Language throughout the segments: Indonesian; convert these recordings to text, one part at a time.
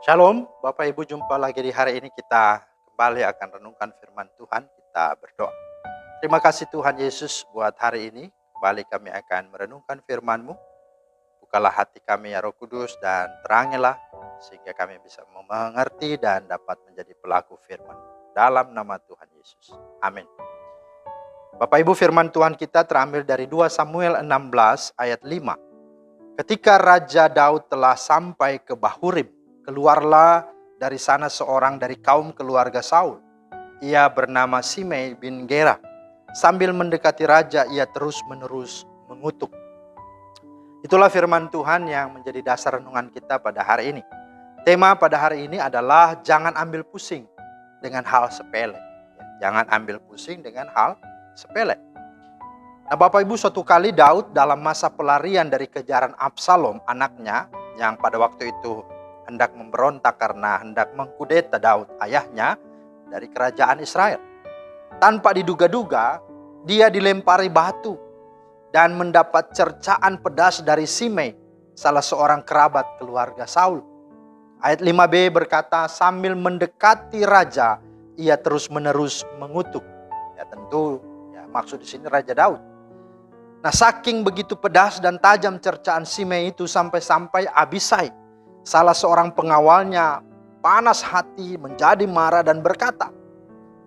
Shalom, Bapak Ibu, jumpa lagi di hari ini. Kita kembali akan renungkan firman Tuhan. Kita berdoa. Terima kasih Tuhan Yesus buat hari ini. Kembali kami akan merenungkan firman-Mu. Bukalah hati kami ya Roh Kudus dan terangilah sehingga kami bisa mengerti dan dapat menjadi pelaku firman. Dalam nama Tuhan Yesus. Amin. Bapak Ibu, firman Tuhan kita terambil dari 2 Samuel 16 ayat 5. Ketika Raja Daud telah sampai ke Bahurim, keluarlah dari sana seorang dari kaum keluarga Saul. Ia bernama Simei bin Gera. Sambil mendekati raja, ia terus-menerus mengutuk. Itulah firman Tuhan yang menjadi dasar renungan kita pada hari ini. Tema pada hari ini adalah jangan ambil pusing dengan hal sepele. Jangan ambil pusing dengan hal sepele. Nah, Bapak Ibu, suatu kali Daud dalam masa pelarian dari kejaran Absalom, anaknya yang pada waktu itu hendak memberontak karena hendak mengkudeta Daud, ayahnya, dari kerajaan Israel. Tanpa diduga-duga, dia dilempari batu dan mendapat cercaan pedas dari Simei, salah seorang kerabat keluarga Saul. Ayat 5b berkata, sambil mendekati raja, ia terus-menerus mengutuk. Ya tentu, maksud di sini Raja Daud. Nah, saking begitu pedas dan tajam cercaan Simei itu sampai-sampai Abisai, salah seorang pengawalnya, panas hati, menjadi marah dan berkata,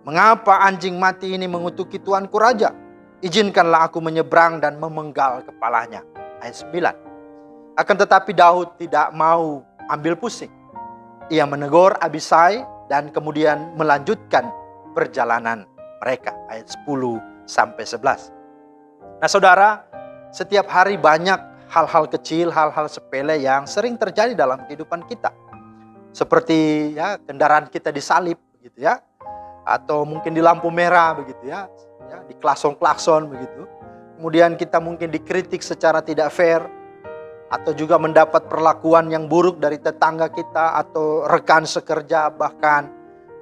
mengapa anjing mati ini mengutuki tuanku raja? Izinkanlah aku menyeberang dan memenggal kepalanya. Ayat 9. Akan tetapi Daud tidak mau ambil pusing. Ia menegur Abisai dan kemudian melanjutkan perjalanan mereka. Ayat 10 sampai 11. Nah saudara, setiap hari banyak hal-hal kecil, hal-hal sepele yang sering terjadi dalam kehidupan kita. Seperti kendaraan kita disalip begitu ya. Atau mungkin di lampu merah begitu ya, di klakson-klakson begitu. Kemudian kita mungkin dikritik secara tidak fair. Atau juga mendapat perlakuan yang buruk dari tetangga kita atau rekan sekerja. Bahkan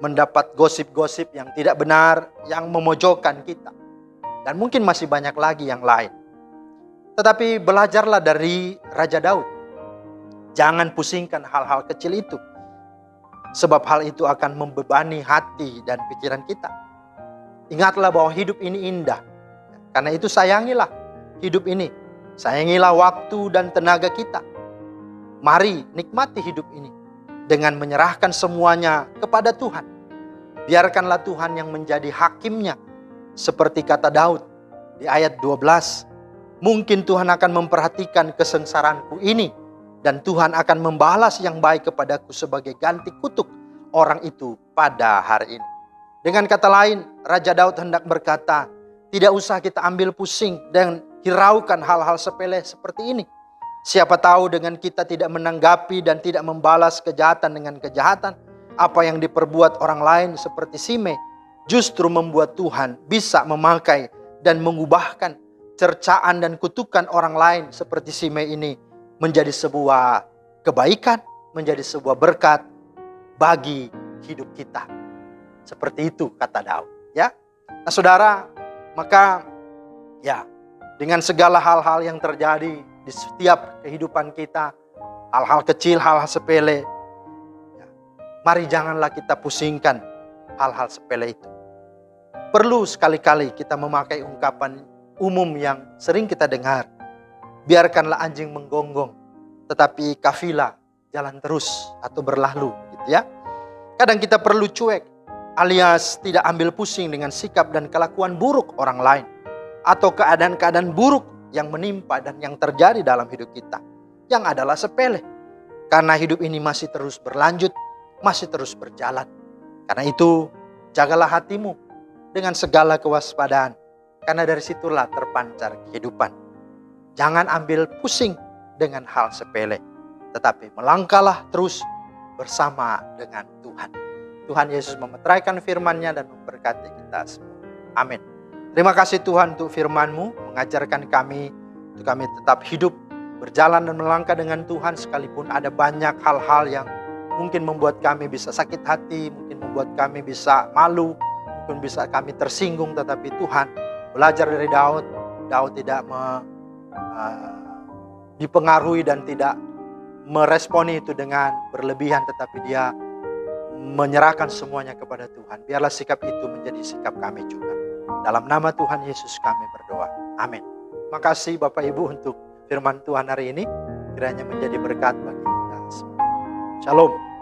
mendapat gosip-gosip yang tidak benar, yang memojokkan kita. Dan mungkin masih banyak lagi yang lain. Tetapi belajarlah dari Raja Daud. Jangan pusingkan hal-hal kecil itu. Sebab hal itu akan membebani hati dan pikiran kita. Ingatlah bahwa hidup ini indah. Karena itu sayangilah hidup ini. Sayangilah waktu dan tenaga kita. Mari nikmati hidup ini. Dengan menyerahkan semuanya kepada Tuhan. Biarkanlah Tuhan yang menjadi hakimnya. Seperti kata Daud di ayat 12, mungkin Tuhan akan memperhatikan kesengsaraanku ini dan Tuhan akan membalas yang baik kepadaku sebagai ganti kutuk orang itu pada hari ini. Dengan kata lain, Raja Daud hendak berkata, tidak usah kita ambil pusing dan hiraukan hal-hal sepele seperti ini. Siapa tahu dengan kita tidak menanggapi dan tidak membalas kejahatan dengan kejahatan, apa yang diperbuat orang lain seperti Simei, justru membuat Tuhan bisa memakai dan mengubahkan cercaan dan kutukan orang lain seperti Simei ini menjadi sebuah kebaikan, menjadi sebuah berkat bagi hidup kita. Seperti itu kata Daud, ya. Nah, saudara, maka dengan segala hal-hal yang terjadi di setiap kehidupan kita, hal-hal kecil, hal-hal sepele, mari janganlah kita pusingkan hal-hal sepele itu. Perlu sekali-kali kita memakai ungkapan umum yang sering kita dengar. Biarkanlah anjing menggonggong, tetapi kafilah jalan terus atau berlalu, gitu ya. Kadang kita perlu cuek, alias tidak ambil pusing dengan sikap dan kelakuan buruk orang lain. Atau keadaan-keadaan buruk yang menimpa dan yang terjadi dalam hidup kita. Yang adalah sepele. Karena hidup ini masih terus berlanjut, masih terus berjalan. Karena itu, jagalah hatimu dengan segala kewaspadaan. Karena dari situlah terpancar kehidupan. Jangan ambil pusing dengan hal sepele. Tetapi melangkahlah terus bersama dengan Tuhan. Tuhan Yesus memeteraikan firman-Nya dan memberkati kita semua. Amin. Terima kasih Tuhan untuk firman-Mu. Mengajarkan kami untuk kami tetap hidup, berjalan dan melangkah dengan Tuhan. Sekalipun ada banyak hal-hal yang mungkin membuat kami bisa sakit hati. Mungkin membuat kami bisa malu. Mungkin bisa kami tersinggung, tetapi Tuhan belajar dari Daud. Daud tidak dipengaruhi dan tidak meresponi itu dengan berlebihan, tetapi dia menyerahkan semuanya kepada Tuhan. Biarlah sikap itu menjadi sikap kami juga. Dalam nama Tuhan Yesus kami berdoa. Amin. Makasih Bapak Ibu untuk firman Tuhan hari ini. Kiranya menjadi berkat bagi kita semua. Shalom.